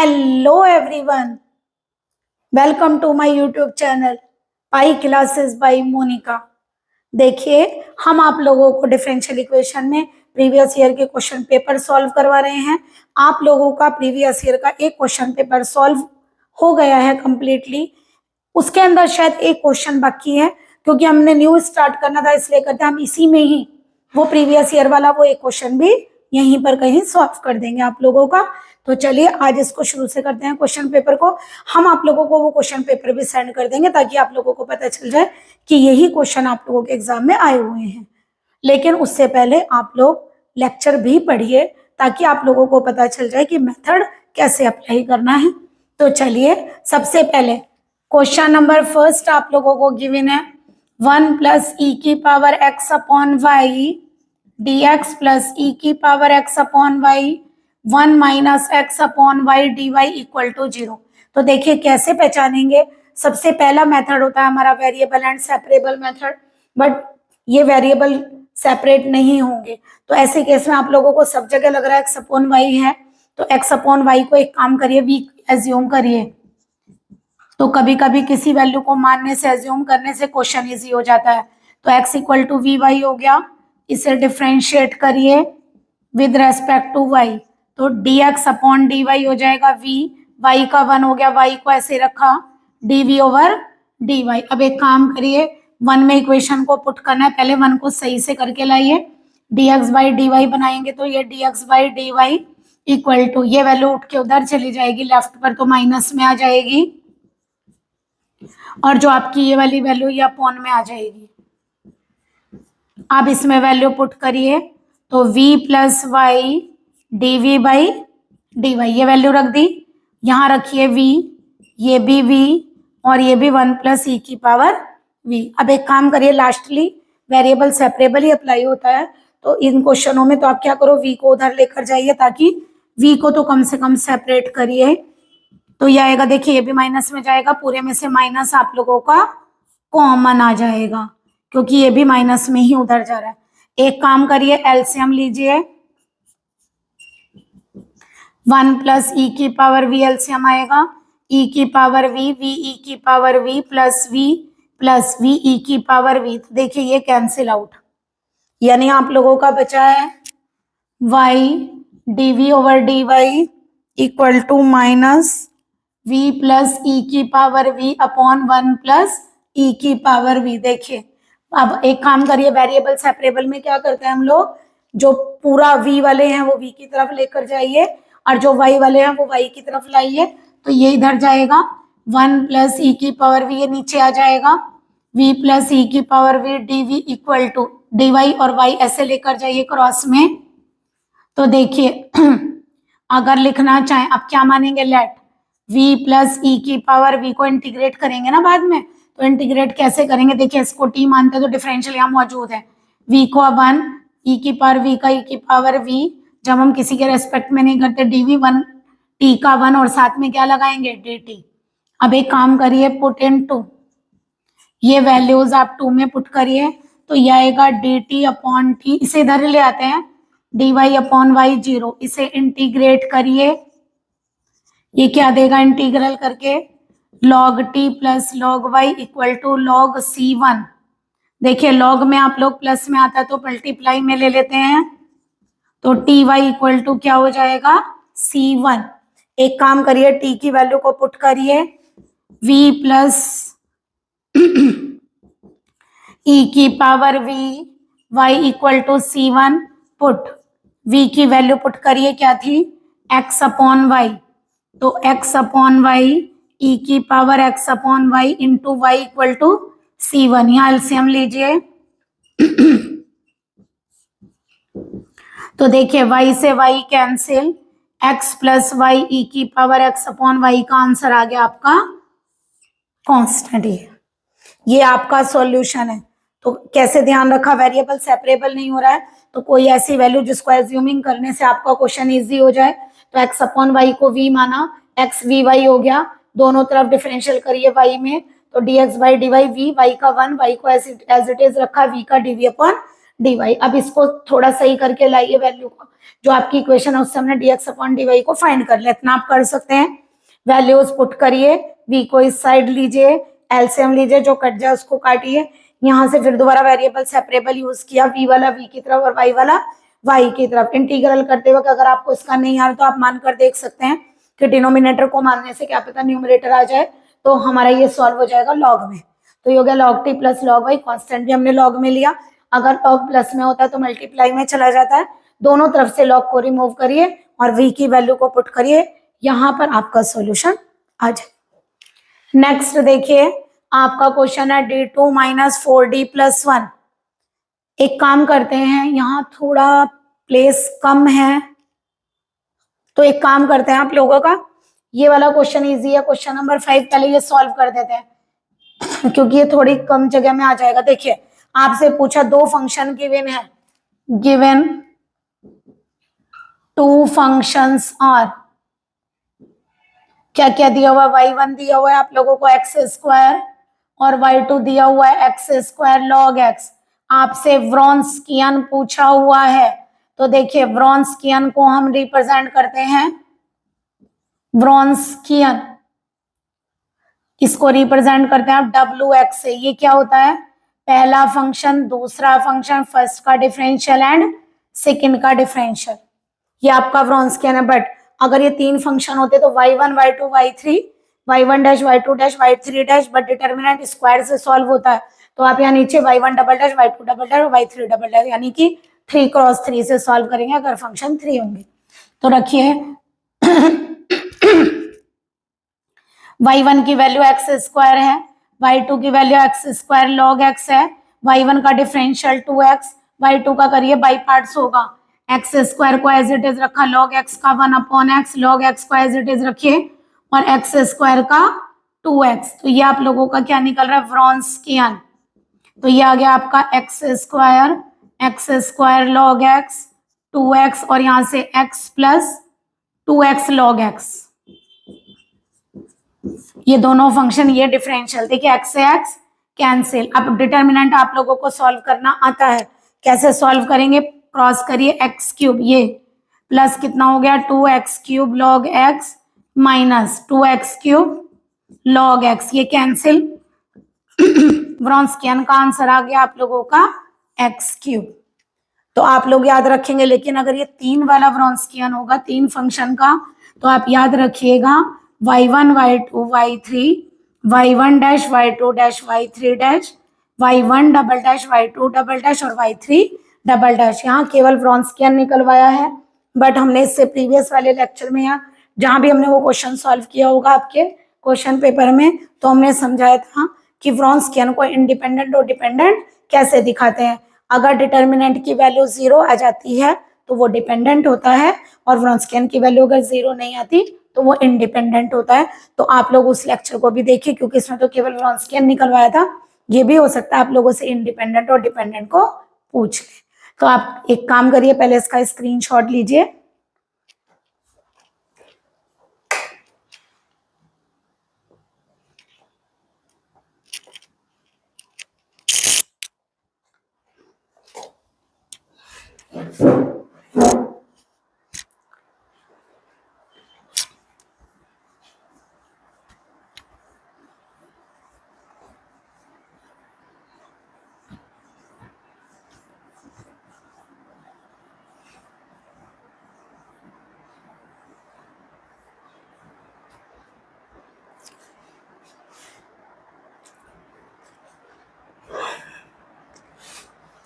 Hello everyone, welcome to my YouTube channel pi classes by Monika. देखिए, हम आप लोगों को डिफरेंशियल इक्वेशन में प्रीवियस ईयर के क्वेश्चन पेपर सॉल्व करवा रहे हैं। आप लोगों का प्रीवियस ईयर का एक क्वेश्चन पेपर सॉल्व हो गया है कंप्लीटली। उसके अंदर शायद एक क्वेश्चन बाकी है, क्योंकि हमने न्यू स्टार्ट करना था, इसलिए करते हम इसी में ही वो प्रीवियस ईयर वाला वो एक क्वेश्चन भी यहीं पर कहीं सॉल्व कर देंगे आप लोगों का। तो चलिए आज इसको शुरू से करते हैं क्वेश्चन पेपर को। हम आप लोगों को वो क्वेश्चन पेपर भी सेंड कर देंगे ताकि आप लोगों को पता चल जाए कि यही क्वेश्चन आप लोगों के एग्जाम में आए हुए हैं। लेकिन उससे पहले आप लोग लेक्चर भी पढ़िए ताकि आप लोगों को पता चल जाए कि मेथड कैसे अप्लाई करना है। तो चलिए, सबसे पहले क्वेश्चन नंबर फर्स्ट आप लोगों को गिवन है 1 प्लस ई की power x upon y dx plus e की power x upon y 1 minus x upon y d y equal to 0। तो देखिए कैसे पहचानेंगे। सबसे पहला मेथड होता है हमारा variable and separable method, but ये वेरिएबल सेपरेट नहीं होंगे। तो ऐसे केस में आप लोगों को सब जगह लग रहा है एक्स अपॉन वाई है, तो एक्स अपॉन वाई को एक काम करिए, वी एज्यूम करिए। तो कभी कभी किसी वैल्यू को मानने से, एज्यूम करने से क्वेश्चन इजी हो जाता है। तो x equal to v y हो गया, इसे डिफ्रेंशिएट करिए विद रेस्पेक्ट टू वाई, तो dx अपॉन डी वाई हो जाएगा v, y का 1 हो गया, y को ऐसे रखा dv ओवर dy। अब एक काम करिए, 1 में इक्वेशन को पुट करना है, पहले 1 को सही से करके लाइए, dx बाई dy बनाएंगे तो ये dx by dy equal to, ये वैल्यू उठ के उधर चली जाएगी लेफ्ट पर, तो माइनस में आ जाएगी, और जो आपकी ये वाली वैल्यू ये अपॉन में आ जाएगी। अब इसमें वैल्यू पुट करिए तो v plus y d v by d y, ये वैल्यू रख दी, यहाँ रखिए v, ये भी v और ये भी 1 प्लस ई की पावर v। अब एक काम करिए, लास्टली वेरिएबल सेपरेबल ही अप्लाई होता है, तो इन क्वेश्चनों में तो आप क्या करो, v को उधर लेकर जाइए ताकि v को तो कम से कम सेपरेट करिए। तो ये आएगा, देखिए ये भी माइनस में जाएगा, पूरे में से माइनस आप लोगों का कॉमन आ जाएगा क्योंकि ये भी माइनस में ही उधर जा रहा है। एक काम करिए, एलसीएम लीजिए, 1 प्लस ई की पावर वी एलसीएम आएगा, ई की पावर वी, वी ई की power v plus v e की पावर वी। तो देखिए ये कैंसिल आउट, यानी आप लोगों का बचा है y d v over d y equal to minus v plus e की power v upon 1 plus e की पावर वी। देखिए अब एक काम करिए, वेरिएबल सेपरेबल में क्या करते हैं हम लोग, जो पूरा v वाले हैं वो v की तरफ लेकर जाइए और जो y वाले हैं वो y की तरफ लाइए, तो ये इधर जाएगा 1 प्लस ई की पावर v, ये नीचे आ जाएगा v प्लस ई की power v d v equal to d y, और y ऐसे लेकर जाइए क्रॉस में। तो देखिए अगर लिखना चाहें, अब क्या मानेंगे, लेट v प्लस ई की पावर v को इंटीग्रेट करेंगे ना बाद में, तो इंटीग्रेट कैसे करेंगे, देखिए इसको t मानते हैं तो डिफरेंशियल यहाँ मौजूद है, v को 1 e की पावर v का e की पावर v, जब हम किसी के रेस्पेक्ट में नहीं करते dv 1 t का 1 और साथ में क्या लगाएंगे dt। अब एक काम करिए, पुट इन 2, ये वैल्यूज आप 2 में पुट करिए, तो ये आएगा dt अपॉन t, इसे इधर ले आते हैं dy अपॉन वाई 0, इसे इंटीग्रेट करिए, ये क्या देगा इंटीग्रल करके, log t plus log y equal to log c1। देखिए लॉग में आप लोग प्लस में आता है तो मल्टीप्लाई में ले लेते हैं, तो टी वाई इक्वल टू क्या हो जाएगा c1। एक काम करिए, t की वैल्यू को पुट करिए, v प्लस e की power v y equal to c1, put v की वैल्यू पुट करिए, क्या थी x अपॉन वाई, तो x अपॉन वाई ई की power x upon y into y equal to c1। यहाँ एलसीएम लीजिए तो देखिए y से y cancel, x plus y ई की पावर x अपॉन वाई का आंसर आ गया आपका कांस्टेंट। ये आपका सॉल्यूशन है। तो कैसे ध्यान रखा, वेरिएबल सेपरेबल नहीं हो रहा है तो कोई ऐसी वैल्यू जिसको एज्यूमिंग करने से आपका क्वेश्चन इजी हो जाए, तो x अपॉन वाई को v माना, x वी वाई हो गया, दोनों तरफ डिफरेंशियल करिए y में, तो dx by d y, v y का 1, y को एज इट इज रखा, v का dv अपॉन dy। अब इसको थोड़ा सही करके लाइए वैल्यू को, जो आपकी इक्वेशन है उससे हमने dx अपॉन dy को फाइंड कर लिया, इतना आप कर सकते हैं। वैल्यूज पुट करिए, v को इस साइड लीजिए, एलसीएम लीजिए, जो कट जाए उसको काटिए, यहाँ से फिर दोबारा वेरिएबल सेपरेबल यूज किया, v वाला v की तरफ और y वाला y की तरफ। इंटीग्रल करते वक्त अगर आपको इसका नहीं आ रहा तो आप मानकर देख सकते हैं कि डिनोमिनेटर को मानने से क्या पता न्यूमरेटर आ जाए, तो हमारा ये सॉल्व हो जाएगा लॉग में। तो ये हो गया log t plus log y, constant भी हमने लॉग में लिया, अगर log प्लस में होता है तो मल्टीप्लाई में चला जाता है। दोनों तरफ से log को रिमूव करिए और v की वैल्यू को पुट करिए, यहाँ पर आपका सॉल्यूशन आ जाए। नेक्स्ट देखिए, आपका क्वेश्चन है d2 माइनस 4d प्लस 1। एक काम करते हैं, यहाँ थोड़ा प्लेस कम है, तो एक काम करते हैं आप लोगों का, ये वाला क्वेश्चन इजी है, क्वेश्चन नंबर 5 पहले ये सॉल्व कर देते हैं क्योंकि ये थोड़ी कम जगह में आ जाएगा। देखिए, आपसे पूछा दो फंक्शन गिवन है, गिवन टू फंक्शंस आर, क्या क्या दिया हुआ है, y1 दिया हुआ है आप लोगों को एक्स स्क्वायर और y2 दिया हुआ है एक्स स्क्वायर लॉग एक्स। आपसे व्रॉन्स्कियन पूछा हुआ है, तो देखिए व्रॉन्स्कियन को हम रिप्रेजेंट करते हैं, व्रॉन्स्कियन इसको रिप्रेजेंट करते हैं आप wx से। ये क्या होता है, पहला फंक्शन, दूसरा फंक्शन, फर्स्ट का डिफरेंशियल एंड सेकंड का डिफरेंशियल, ये आपका व्रॉन्स्कियन है। बट अगर ये तीन फंक्शन होते तो y1 y2 y3, y1 dash y2 dash y3 dash, but determinant square से सॉल्व होता है, तो आप यहाँ नीचे y1 double dash y2 double dash y3 double dash, यानी कि 3 क्रॉस 3 से सॉल्व करेंगे अगर फंक्शन 3 होंगे। तो रखिए y1 की वैल्यू एक्स स्क्वायर है, y2 की value x square log x है, y1 का डिफरेंशियल 2x, y2 का करिए बाई पार्ट्स होगा, एक्स स्क्वायर को एज इट इज रखा, लॉग एक्स का 1 अपॉन एक्स, लॉग एक्स को एज इट इज रखिए और एक्स स्क्वायर का 2x। तो ये आप लोगों का क्या निकल रहा है, व्रॉन्स्कियन। तो ये आ गया आपका x square log x 2x और यहाँ से x plus 2x log x, ये दोनों फंक्शन, ये डिफरेंशियल, देखिए x से x कैंसिल। अब डिटर्मिनेंट आप लोगों को सॉल्व करना आता है, कैसे सॉल्व करेंगे, क्रॉस करिए x क्यूब, ये प्लस कितना हो गया 2x cube log x minus 2x cube log x, ये कैंसिल, व्रॉन्स्कियन का आंसर आ गया आप लोगों का x क्यूब। तो आप लोग याद रखेंगे, लेकिन अगर ये 3 वाला व्रॉन्स्कियन होगा 3 फंक्शन का, तो आप याद रखिएगा y1 y2 y3, y1 dash y2 dash y3 dash, y1 double dash y2 double dash और y3 डबल डैश। यहाँ केवल व्रॉन्स्कियन निकलवाया है, बट हमने इससे प्रीवियस वाले लेक्चर में या जहां भी हमने वो क्वेश्चन सॉल्व किया होगा आपके क्वेश्चन पेपर में, तो हमने समझाया था कि व्रॉन्स्कियन को इंडिपेंडेंट और डिपेंडेंट कैसे दिखाते हैं। अगर डिटर्मिनेंट की वैल्यू 0 आ जाती है तो वो डिपेंडेंट होता है, और व्रॉन्स्कियन की वैल्यू अगर 0 नहीं आती तो वो इंडिपेंडेंट होता है। तो आप लोग उस लेक्चर को भी देखिए, क्योंकि इसमें तो केवल व्रॉन्स्कियन निकलवाया था, ये भी हो सकता है आप लोगों से इंडिपेंडेंट और डिपेंडेंट को पूछ ले। तो आप एक काम करिए, पहले इसका स्क्रीनशॉट लीजिए,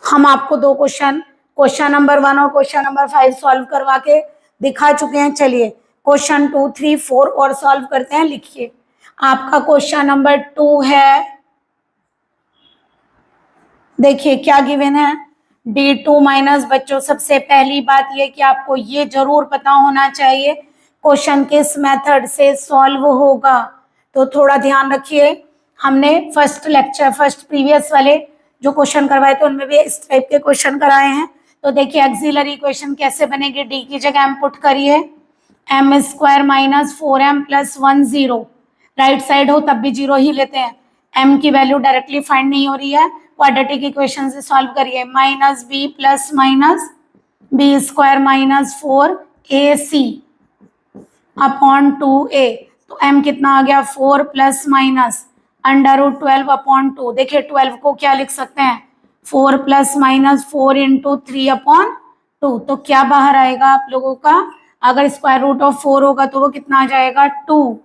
हम आपको दो क्वेश्चन नंबर 1 और क्वेश्चन नंबर 5 सॉल्व करवा के दिखा चुके हैं। चलिए क्वेश्चन 2, 3, 4 और सॉल्व करते हैं। लिखिए, आपका क्वेश्चन नंबर 2 है, देखिए क्या गिवन है, d2 माइनस, बच्चों सबसे पहली बात ये कि आपको ये जरूर पता होना चाहिए क्वेश्चन किस मेथड से सॉल्व होगा, तो थोड़ा ध्यान रखिए। हमने फर्स्ट प्रीवियस वाले जो क्वेश्चन करवाए थे उनमें भी इस टाइप के क्वेश्चन कराए हैं। तो देखिए एक्सिलरी इक्वेशन कैसे बनेगी, d की जगह m पुट करिए, m square minus 4m plus 1 0, right side हो तब भी 0 ही लेते हैं, m की वैल्यू डायरेक्टली फाइंड नहीं हो रही है, क्वाड्रेटिक इक्वेशन से सॉल्व करिए, minus b plus minus b square minus 4ac upon 2a। तो m कितना आ गया 4 प्लस माइनस √12/2। देखिए 12 को क्या लिख सकते हैं 4 प्लस माइनस 4 इंटू 3/2। तो क्या बाहर आएगा आप लोगों का, अगर स्क्वायर रूट ऑफ 4 होगा तो वो कितना आ जाएगा 2।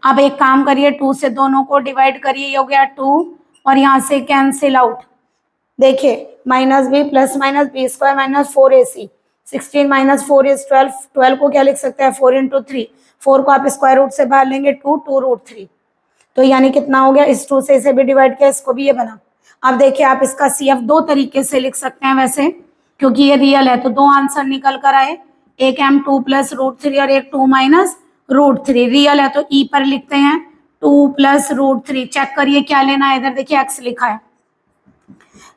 अब एक काम करिए 2 से दोनों को डिवाइड करिए, ये हो गया 2 और यहाँ से कैंसिल आउट। देखिए minus b plus minus b square minus 4ac 16 minus 4 is 12। 12 को क्या लिख सकते हैं 4 इंटू 3। 4 को आप स्क्वायर रूट से बाहर लेंगे 2 2√3। तो यानी कितना हो गया, इस 2 से इसे भी डिवाइड किया, इसको भी ये बना। अब देखिए आप इसका CF दो तरीके से लिख सकते हैं वैसे, क्योंकि ये रियल है तो दो आंसर निकल कर आए, एक m 2 प्लस √3 और एक 2 माइनस √3। रियल है तो e पर लिखते हैं 2 प्लस √3। चेक करिए क्या लेना है, इधर देखिए x लिखा है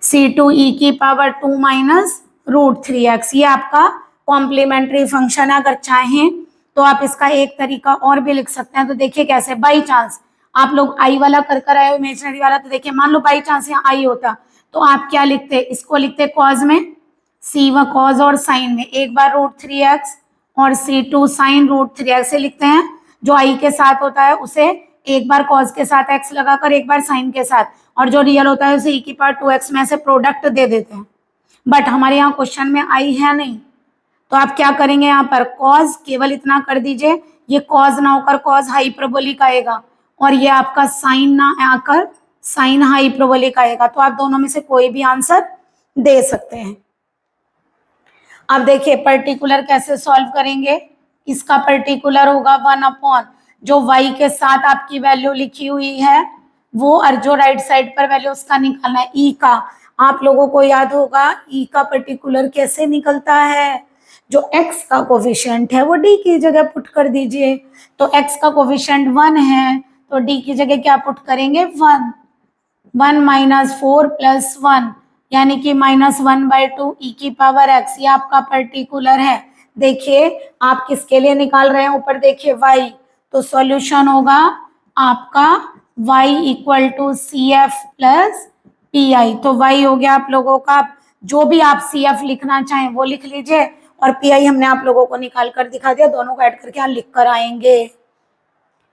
c2e⁻2 माइनस √3x। ये आपका कॉम्प्लीमेंट्री फंक्शन है। अगर चाहें तो आप इसका एक तरीका और भी लिख सकते हैं। तो देखिए कैसे, बाई चांस आप लोग आई वाला कर आए हो इमेजिनरी वाला, तो देखिए मान लो बाई चांस यहाँ आई होता तो आप क्या लिखते, इसको लिखते कॉज में c1 कॉज और साइन में एक बार √3x और c2 साइन √3x से लिखते हैं। जो आई के साथ होता है उसे एक बार कॉज के साथ x लगाकर एक बार साइन के साथ, और जो रियल होता है उसे e⁻2x में से प्रोडक्ट दे देते हैं। बट हमारे यहाँ क्वेश्चन में आई है नहीं, तो आप क्या करेंगे यहाँ पर कॉज केवल इतना कर दीजिए, ये कॉज ना होकर कॉज हाइपरबोलिक आएगा और ये आपका साइन ना आकर साइन हाइपरबोलिक आएगा। तो आप दोनों में से कोई भी आंसर दे सकते हैं। अब देखिए पर्टिकुलर कैसे सॉल्व करेंगे, इसका पर्टिकुलर होगा 1 जो y के साथ आपकी वैल्यू लिखी हुई है वो, और जो राइट साइड पर वैल्यू उसका निकालना है e का। आप लोगों को याद होगा e का पर्टिकुलर कैसे निकलता है, जो x का कोफिशिएंट है वो d की जगह पुट कर दीजिए। तो x का कोफिशिएंट 1 है तो d की जगह क्या पुट करेंगे 1। 1 माइनस 4 प्लस 1 यानी कि -1/2 e⁻x। ये आपका पर्टिकुलर है। देखिए आप किसके लिए निकाल रहे हैं, ऊपर देखिए y, तो सॉल्यूशन होगा आपका y equal to CF plus PI। तो y हो गया आप लोगों का, जो भी आप CF लिखना चाहें वो लिख लीजिए और PI हमने आप लोगों को निकाल कर दिखा दिया, दोनों को ऐड करके यहाँ लिख कर आएंगे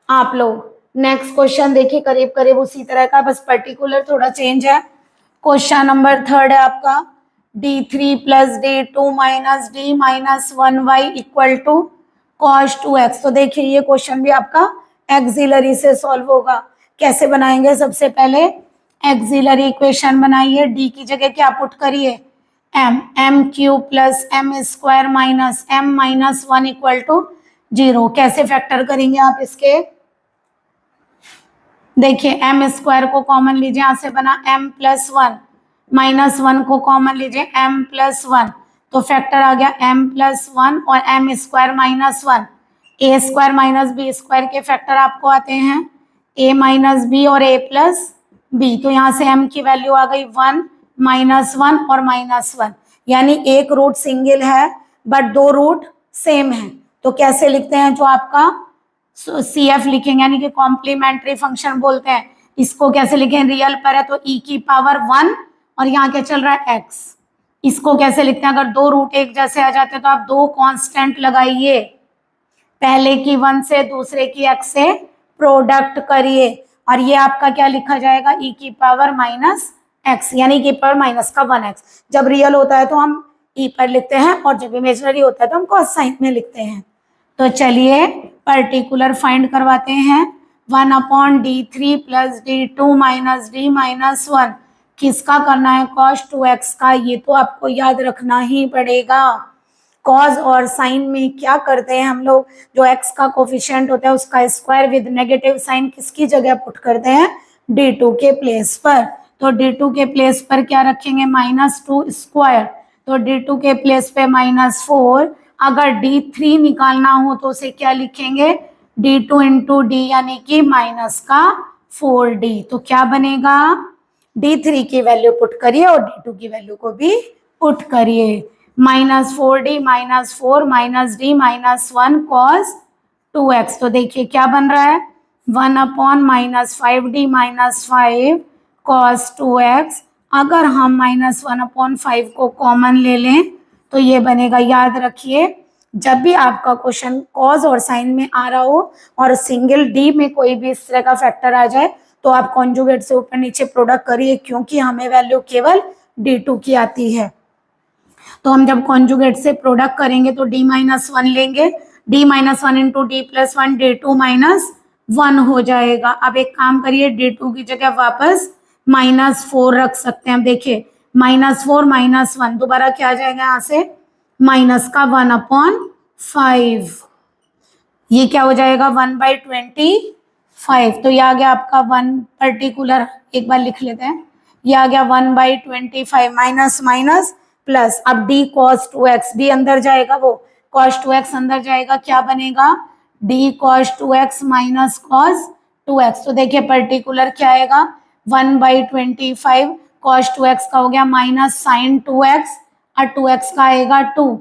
आप लोग। नेक्स्ट क्वेश्चन देखिए करीब करीब उसी तरह का, बस पर्टिकुलर थोड़ा चेंज है। क्वेश्चन नंबर 3 है आपका d3 plus d2 minus d minus 1y equal to cos 2x। तो देखिए ये क्वेश्चन भी आपका एक्सिलरी से सॉल्व होगा। कैसे बनाएंगे, सबसे पहले एक्सिलरी इक्वेशन बनाइए, d की जगह क्या पुट करिए m³ plus m² minus m minus 1 equal to 0। कैसे फैक्टर करेंगे आप इसके, देखिए m² को कॉमन लीजिए, यहाँ से बना m प्लस 1 माइनस 1 को कॉमन लीजिए m प्लस 1, तो फैक्टर आ गया m प्लस 1 और m² minus 1। a² minus b² के फैक्टर आपको आते हैं a माइनस b और a प्लस b। तो यहाँ से m की वैल्यू आ गई 1 माइनस 1 और माइनस 1, यानी एक रूट सिंगल है बट दो रूट सेम है। तो कैसे लिखते हैं, जो आपका CF लिखेंगे यानी कि कॉम्प्लीमेंट्री फंक्शन बोलते हैं, इसको कैसे लिखें, रियल पर है तो e⁻1 और यहाँ क्या चल रहा है x। इसको कैसे लिखते हैं, अगर दो रूट एक जैसे आ जाते हैं तो आप दो कांस्टेंट लगाइए, पहले की 1 से दूसरे की x से प्रोडक्ट करिए और ये आपका क्या लिखा जाएगा e⁻−x, यानी कि पर माइनस का 1x। जब रियल होता है तो हम e पर लिखते हैं और जब इमेजिनरी होता है तो हम कॉस साइन में लिखते हैं। तो चलिए पर्टिकुलर फाइंड करवाते हैं। 1/d3 plus d2 minus d minus 1 किसका करना है, cos 2x का। ये तो आपको याद रखना ही पड़ेगा। कॉज और साइन में क्या करते हैं हम लोग, जो x का कोफिशिएंट होता है उसका स्क्वायर विद नेगेटिव साइन किसकी जगह पुट करते हैं, d2 के प्लेस पर। तो d2 के प्लेस पर क्या रखेंगे -2², तो d2 के प्लेस पे -4। अगर d3 निकालना हो तो उसे क्या लिखेंगे d2 इंटू डी यानी कि माइनस का 4d। तो क्या बनेगा, d3 की वैल्यू पुट करिए और d2 की वैल्यू को भी पुट करिए, -4d minus 4 minus d minus 1 cos 2x। तो देखिए क्या बन रहा है 1/-5d माइनस 5 cos 2x। अगर हम -1/5 को कॉमन ले लें तो ये बनेगा, याद रखिए जब भी आपका क्वेश्चन कॉज और साइन में आ रहा हो और सिंगल डी में कोई भी इस तरह का फैक्टर आ जाए तो आप कॉन्जुगेट से ऊपर नीचे प्रोडक्ट करिए, क्योंकि हमें वैल्यू केवल D2 की आती है। तो हम जब कॉन्जुगेट से प्रोडक्ट करेंगे तो D-1 लेंगे, D-1 इंटू D+1 D2-1 हो जाएगा। अब एक काम करिए, D2 की जगह वापस -4 रख सकते हैं। देखिए -4 -1 दोबारा क्या आ जाएगा यहाँ से, माइनस का 1/5, ये क्या हो जाएगा 1/25। तो ये आ गया आपका 1 पर्टिकुलर, एक बार लिख लेते हैं, ये आ गया 1/25 माइनस माइनस प्लस। अब d cos 2x, d अंदर जाएगा, वो cos 2x अंदर जाएगा, क्या बनेगा d cos 2x minus cos 2x। तो देखिए पर्टिकुलर क्या आएगा 1/25 cos 2x का हो गया माइनस sin 2x और 2x का आएगा 2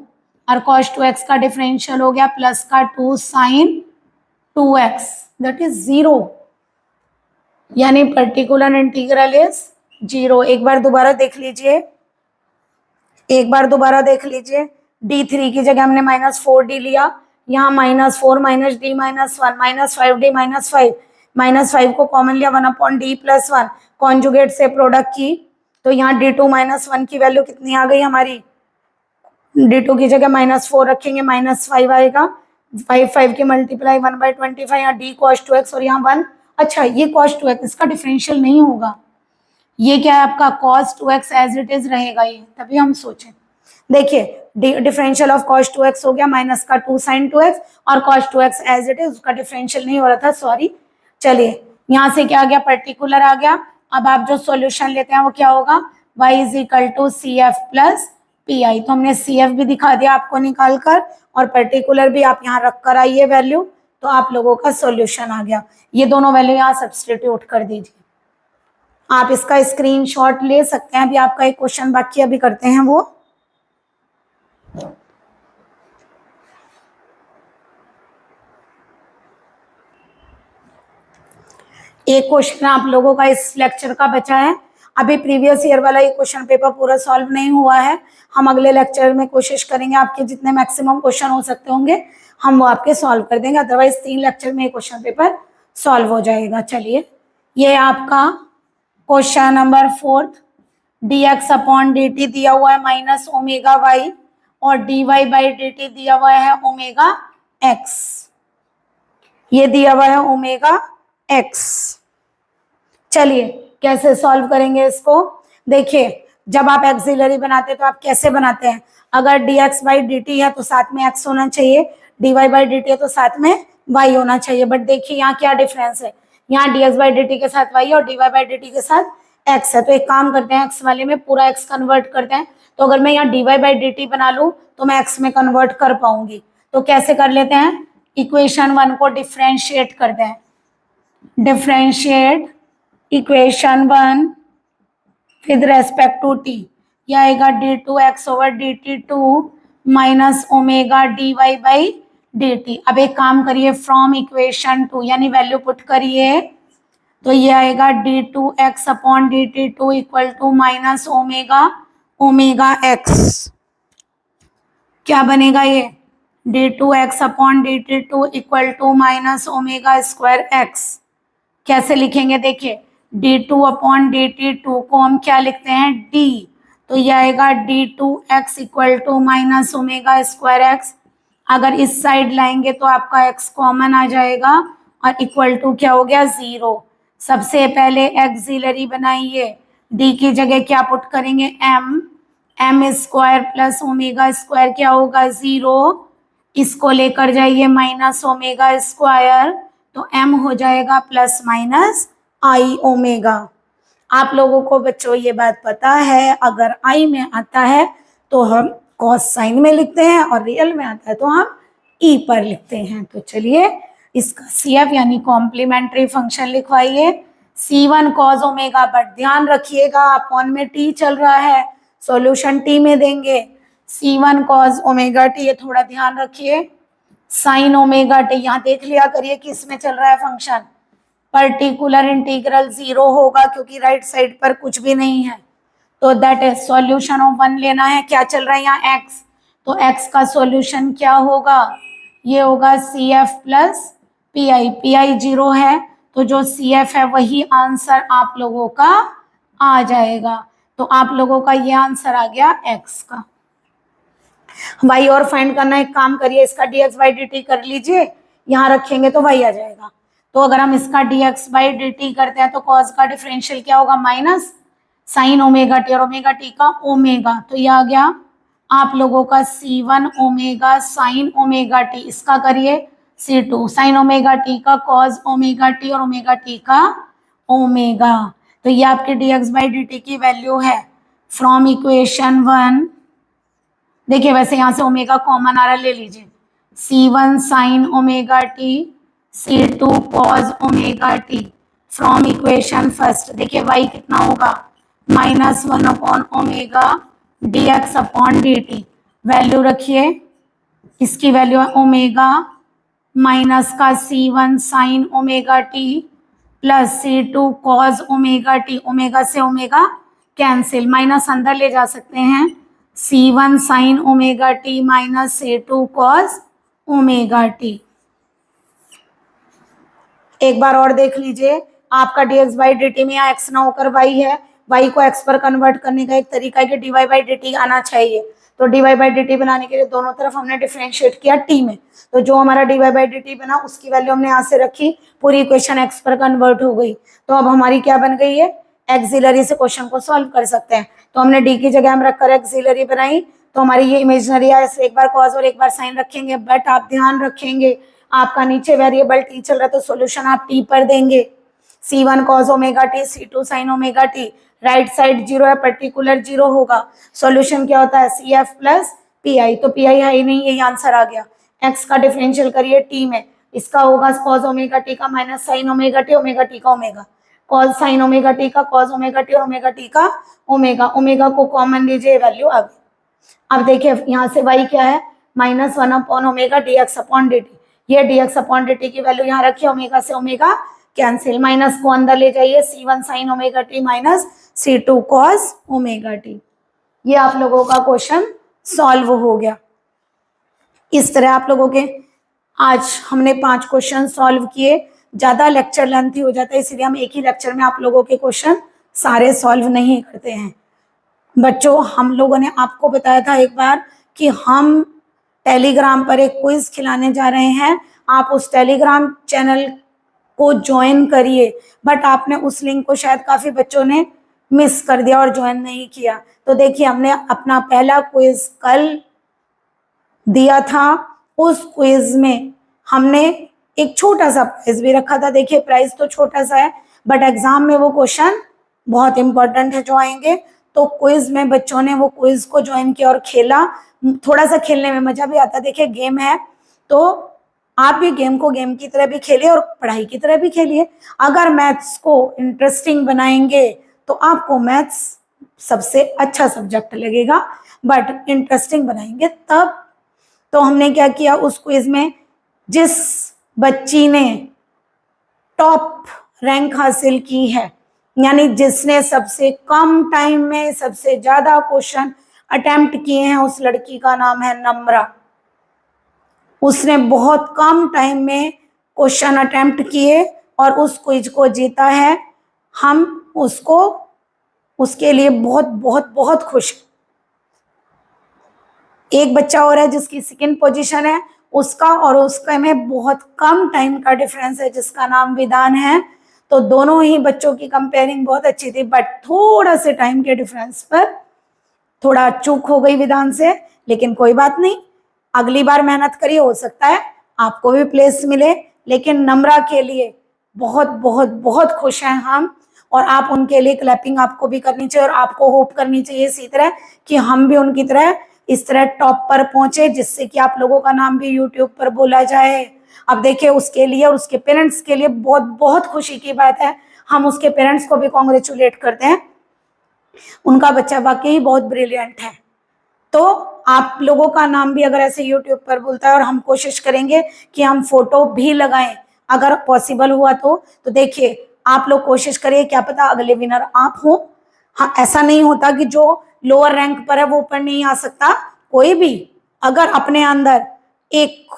और cos 2x का डिफरेंशियल हो गया प्लस का 2 sin 2x, दैट इज 0, यानी पर्टिकुलर इंटीग्रल इज 0। एक बार दोबारा देख लीजिए, D3 की जगह हमने -4D लिया, यहाँ -4 माइनस D -1 -5D -5 को कॉमन लिया, 1/D+1 कॉन्जुगेट से प्रोडक्ट की, तो यहाँ D2-1 की वैल्यू कितनी आ गई हमारी, D2 की जगह -4 रखेंगे -5 आएगा, 5 की मल्टीप्लाई 1/25, यहाँ D cos 2x और यहाँ 1। अच्छा ये cos 2x इसका डिफरेंशियल नहीं होगा, ये क्या है आपका cos 2x as it is रहेगा, ये तभी हम सोचें। देखिए डिफरेंशियल ऑफ cos 2x हो गया माइनस का 2 sin 2x और cos 2x as it is, उसका डिफरेंशियल नहीं हो रहा था, सॉरी। चलिए यहाँ से क्या आ गया, पर्टिकुलर आ गया। अब आप जो सॉल्यूशन लेते हैं वो क्या होगा, y = CF + PI। तो हमने CF भी दिखा दिया आपको निकाल कर और पर्टिकुलर भी आप यहाँ रख कर आइए वैल्यू, तो आप लोगों का सॉल्यूशन आ गया। ये दोनों वैल्यू यहाँ सब्सटीट्यूट कर दीजिए, आप इसका स्क्रीनशॉट ले सकते हैं। अभी आपका एक क्वेश्चन बाकी अभी करते हैं वो, एक क्वेश्चन आप लोगों का इस लेक्चर का बचा है, अभी प्रीवियस ईयर वाला ये क्वेश्चन पेपर पूरा सॉल्व नहीं हुआ है। हम अगले लेक्चर में कोशिश करेंगे आपके जितने मैक्सिमम क्वेश्चन हो सकते होंगे हम वो आपके सॉल्व कर देंगे, अदरवाइज 3 लेक्चर में ये क्वेश्चन पेपर सॉल्व हो जाएगा। चलिए ये आपका क्वेश्चन नंबर 4, dx/dt दिया हुआ है -ωy और dy/dt दिया हुआ है ωx, ये दिया हुआ है ωx। चलिए कैसे सॉल्व करेंगे इसको, देखिए जब आप एक्सिलरी बनाते हैं तो आप कैसे बनाते हैं, अगर dx/dt है तो साथ में x होना चाहिए, dy/dt है तो साथ में y होना चाहिए। बट देखिए यहाँ क्या डिफरेंस है, यहाँ dx/dt के साथ y और dy/dt के साथ x है। तो एक काम करते हैं, x वाले में पूरा x कन्वर्ट करते हैं। तो अगर मैं यहाँ dy/dt बना लूँ तो मैं x में कन्वर्ट कर पाऊंगी। तो कैसे कर लेते हैं, इक्वेशन 1 को डिफ्रेंशिएट करते हैं, differentiate equation 1 with respect to t, यह आएगा d2x/dt2 माइनस ओमेगा dy/dt। अब एक काम करिए, फ्रॉम इक्वेशन 2 यानी वैल्यू पुट करिए, तो ये आएगा d2x/dt2 equal to minus omega x, क्या बनेगा ये d2x/dt2 equal to minus ω² x। कैसे लिखेंगे, देखिए d2/dt2 को हम क्या लिखते हैं d, तो ये आएगा d2x equal to minus ω² x। अगर इस साइड लाएंगे तो आपका x कॉमन आ जाएगा और इक्वल टू क्या हो गया 0। सबसे पहले एक्सिलरी बनाइए, d की जगह क्या पुट करेंगे m² प्लस ω² क्या होगा 0, इसको लेकर जाइए -ω², तो m हो जाएगा प्लस माइनस i ओमेगा। आप लोगों को बच्चों ये बात पता है, अगर i में आता है तो हम कॉस साइन में लिखते हैं और रियल में आता है तो हम e पर लिखते हैं। तो चलिए इसका CF यानी कॉम्प्लीमेंट्री फंक्शन लिखवाइए, C1 cos ओमेगा, बट ध्यान रखिएगा अपॉन में t चल रहा है, सॉल्यूशन t में देंगे। C1 cos ओमेगा t, ये थोड़ा ध्यान रखिए, साइन ओमेगा t, यहाँ देख लिया करिए कि इसमें चल रहा है फंक्शन, पर्टिकुलर इंटीग्रल 0 होगा क्योंकि राइट साइड पर कुछ भी नहीं है। तो दैट इज सॉल्यूशन ऑफ 1 लेना है, क्या चल रहा है यहाँ x, तो x का सॉल्यूशन क्या होगा, ये होगा CF प्लस PI। PI 0 है तो जो CF है वही आंसर आप लोगों का आ जाएगा। तो आप लोगों का ये आंसर आ गया x का। y और फाइंड करना, एक काम करिए, इसका dx by dt कर लीजिए, यहाँ रखेंगे तो y आ जाएगा। तो अगर हम इसका dx by dt करते हैं तो cos का डिफरेंशियल क्या होगा, माइनस साइन ओमेगा टी, और ओमेगा टी का ओमेगा, तो ये आ गया आप लोगों का C1 omega sine omega T. इसका करिए C2 साइन ओमेगा टी का cos ओमेगा टी और ओमेगा टी का ओमेगा। तो ये आपके dx by dt की वैल्यू है फ्रॉम इक्वेशन 1। देखिए वैसे यहाँ से ओमेगा कॉमन आ रहा, ले लीजिए, C1 sine omega T C2 cos omega T from equation first. देखिए y कितना होगा, -1 upon omega dx upon dt। Value रखिए, इसकी वैल्यू है ओमेगा माइनस का C1 sine omega T plus C2 cos omega T. Omega से omega cancel, minus अंदर ले जा सकते हैं, C1 sine omega T minus C2 cos omega T. एक बार और देख लीजिए, आपका dx by dt में यहाँ x ना होकर y है, y को x पर कन्वर्ट करने का एक तरीका है कि dy by dt आना चाहिए। तो dy by dt बनाने के लिए दोनों तरफ हमने डिफरेंशिएट किया t में, तो जो हमारा dy by dt बना उसकी वैल्यू हमने यहाँ से रखी, पूरी इक्वेशन x पर कन्वर्ट हो गई। तो अब हमारी क्या बन गई है, एक्सिलरी से क्वेश्चन को सॉल्व कर सकते हैं। तो हमने d की जगह हम रखकर एक्सिलरी बनाई, तो हमारी ये इमेजिनरी है, एक बार cos और एक बार साइन रखेंगे, बट आप ध्यान रखेंगे आपका नीचे वेरिएबल t चल रहा है तो सॉल्यूशन आप t पर देंगे। C1 cos omega t C2 sine omega t, right side 0 है, पर्टिकुलर 0 होगा। सॉल्यूशन क्या होता है, CF प्लस PI। तो PI है ही नहीं, यही आंसर आ गया। x का डिफरेंशियल करिए t में, इसका होगा cos ओमेगा t का minus sine omega t, omega t का omega, cos sine omega t का cos ओमेगा t और ओमेगा t का ओमेगा। ओमेगा को कॉमन लीजिए, वैल्यू आ गई। अब देखिए यहाँ से y क्या है, -1 upon omega dx upon dt। ये dx अपॉन dt की वैल्यू यहाँ रखिए, ओमेगा से ओमेगा कैंसिल, माइनस को अंदर ले जाइए, C1 sine omega t minus C2 cos omega t। ये आप लोगों का क्वेश्चन सॉल्व हो गया। इस तरह आप लोगों के आज हमने 5 क्वेश्चन सॉल्व किए। ज़्यादा लेक्चर लेंथी हो जाता है, इसलिए हम एक ही लेक्चर में आप लोगों के क्वेश्चन सारे सॉल्व नहीं करते हैं। बच्चों, हम लोगों ने आपको बताया था एक बार कि हम टेलीग्राम पर एक क्विज खिलाने जा रहे हैं, आप उस टेलीग्राम चैनल को ज्वाइन करिए, बट आपने उस लिंक को शायद काफ़ी बच्चों ने मिस कर दिया और ज्वाइन नहीं किया। तो देखिए हमने अपना पहला क्विज कल दिया था, उस क्विज में हमने एक छोटा सा प्राइज भी रखा था। देखिए प्राइज तो छोटा सा है, बट एग्जाम में वो क्वेश्चन बहुत इंपॉर्टेंट है जो आएंगे। तो क्विज में बच्चों ने वो क्विज को ज्वाइन किया और खेला, थोड़ा सा खेलने में मजा भी आता है। देखिए गेम है, तो आप भी गेम को गेम की तरह भी खेलिए और पढ़ाई की तरह भी खेलिए। अगर मैथ्स को इंटरेस्टिंग बनाएंगे तो आपको मैथ्स सबसे अच्छा सब्जेक्ट लगेगा, बट इंटरेस्टिंग बनाएंगे तब। तो हमने क्या किया, उस क्विज में जिस बच्ची ने टॉप रैंक हासिल की है, यानी जिसने सबसे कम टाइम में सबसे ज्यादा क्वेश्चन अटेम्प्ट किए हैं, उस लड़की का नाम है नम्रा। उसने बहुत कम टाइम में क्वेश्चन अटेम्प्ट किए और उस क्विज को जीता है। हम उसको उसके लिए बहुत बहुत बहुत खुश। एक बच्चा और है जिसकी सेकंड पोजीशन है, उसका और उसका में बहुत कम टाइम का डिफरेंस है, जिसका नाम विधान है। तो दोनों ही बच्चों की कंपेयरिंग बहुत अच्छी थी, बट थोड़ा से टाइम के डिफरेंस पर थोड़ा चूक हो गई विधान से, लेकिन कोई बात नहीं, अगली बार मेहनत करिए, हो सकता है आपको भी प्लेस मिले। लेकिन नम्रा के लिए बहुत बहुत बहुत खुश हैं हम, और आप उनके लिए क्लैपिंग आपको भी करनी चाहिए और आपको होप करनी चाहिए इसी तरह कि हम भी उनकी तरह इस तरह टॉप पर पहुंचे, जिससे कि आप लोगों का नाम भी यूट्यूब पर बोला जाए। अब देखिए उसके लिए और उसके पेरेंट्स के लिए बहुत बहुत खुशी की बात है, हम उसके पेरेंट्स को भी कॉन्ग्रेचुलेट करते हैं, उनका बच्चा वाकई बहुत ब्रिलियंट है। तो आप लोगों का नाम भी अगर ऐसे यूट्यूब पर बोलता है, और हम कोशिश करेंगे कि हम फोटो भी लगाएं अगर पॉसिबल हुआ तो देखिए आप लोग कोशिश करिए, क्या पता अगले विनर आप हो। हाँ, ऐसा नहीं होता कि जो लोअर रैंक पर है वो ऊपर नहीं आ सकता, कोई भी अगर अपने अंदर एक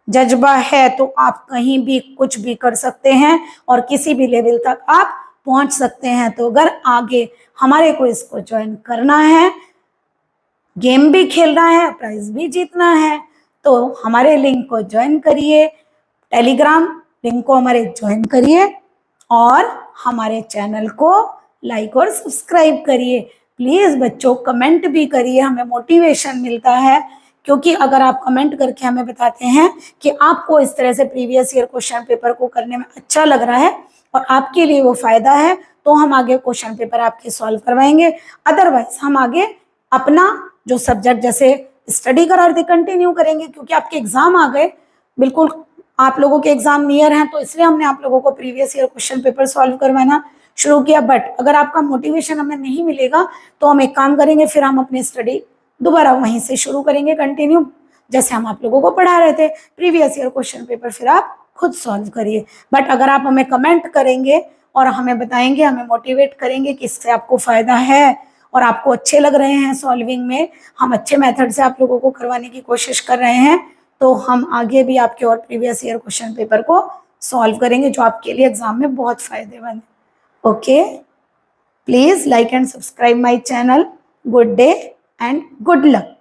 जज्बा है तो आप कहीं भी कुछ भी कर सकते हैं और किसी भी लेवल तक आप पहुंच सकते हैं। तो अगर आगे हमारे को इसको ज्वाइन करना है, गेम भी खेलना है, प्राइज भी जीतना है, तो हमारे लिंक को ज्वाइन करिए, टेलीग्राम लिंक को हमारे ज्वाइन करिए और हमारे चैनल को लाइक और सब्सक्राइब करिए। प्लीज बच्चों कमेंट भी करिए, हमें मोटिवेशन मिलता है, क्योंकि अगर आप कमेंट करके हमें बताते हैं कि आपको इस तरह से प्रीवियस ईयर क्वेश्चन पेपर को करने में अच्छा लग रहा है और आपके लिए वो फायदा है, तो हम आगे क्वेश्चन पेपर आपके सॉल्व करवाएंगे। अदरवाइज हम आगे अपना जो सब्जेक्ट जैसे स्टडी कराते कंटिन्यू करेंगे, क्योंकि आपके एग्जाम आ गए, बिल्कुल आप लोगों के एग्जाम नियर हैं, तो इसलिए हमने आप लोगों को previous year question paper solve करवाना शुरू किया। बट अगर आपका मोटिवेशन हमें नहीं मिलेगा तो हम एक काम करेंगे, फिर हम अपनी स्टडी दोबारा वहीं से शुरू करेंगे कंटिन्यू, जैसे हम आप लोगों को पढ़ा रहे थे प्रीवियस ईयर क्वेश्चन पेपर, फिर आप खुद सॉल्व करिए। बट अगर आप हमें कमेंट करेंगे और हमें बताएंगे, हमें मोटिवेट करेंगे कि इससे आपको फायदा है और आपको अच्छे लग रहे हैं सॉल्विंग में, हम अच्छे मेथड से आप लोगों को करवाने की कोशिश कर रहे हैं, तो हम आगे भी आपके और प्रीवियस ईयर क्वेश्चन पेपर को सॉल्व करेंगे, जो आपके लिए एग्जाम में बहुत फायदेमंद है। Okay, please like and subscribe my channel. Good day and good luck.